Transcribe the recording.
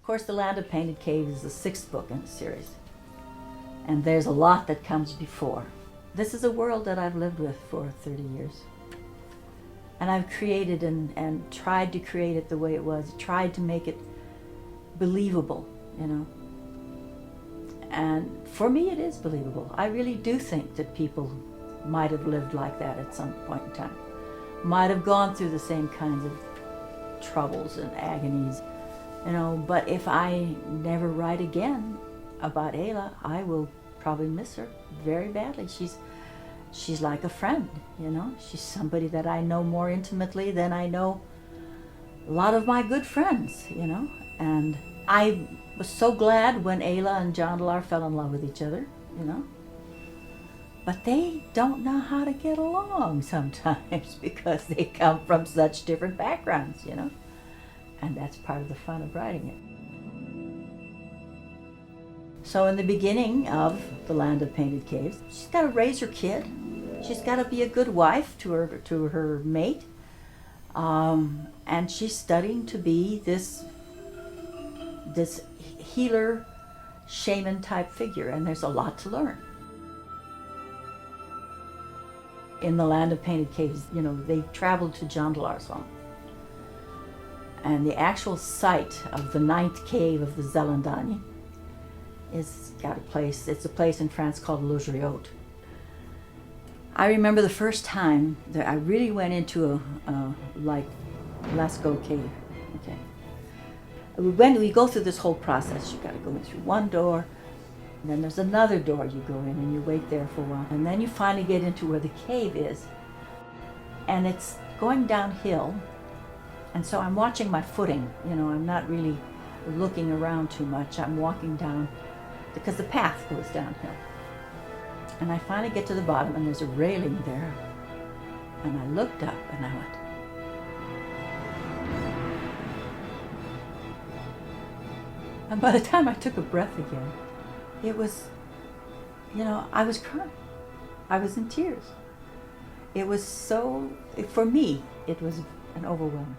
Of course, The Land of Painted Caves is the 6th book in the series. And there's a lot that comes before. This is a world that I've lived with for 30 years. And I've created and tried to create it the way it was, tried to make it believable, you know. And for me, it is believable. I really do think that people might have lived like that at some point in time, might have gone through the same kinds of troubles and agonies, you know. But if I never write again about Ayla, I will probably miss her very badly. She's like a friend, you know. She's somebody that I know more intimately than I know a lot of my good friends, you know. And I was so glad when Ayla and Jondalar fell in love with each other, you know. But they don't know how to get along sometimes because they come from such different backgrounds, you know. And that's part of the fun of writing it. So in the beginning of The Land of Painted Caves, she's got to raise her kid. She's got to be a good wife to her mate. And she's studying to be this healer, shaman type figure, and there's a lot to learn. In The Land of Painted Caves, you know, they traveled to Jondalar's home. And the actual site of the 9th cave of the Zelandani it's a place in France called Logriot. I remember the first time that I really went into like Lascaux cave. Okay, we go through this whole process. You got to go in through one door, and then there's another door you go in, and you wait there for a while, and then you finally get into where the cave is, and it's going downhill, and so I'm watching my footing. You know, I'm not really looking around too much. I'm walking down because the path goes downhill. And I finally get to the bottom, and there's a railing there. And I looked up, and I went, and by the time I took a breath again, it was, you know, I was crying. I was in tears. It was so, for me, it was an overwhelming.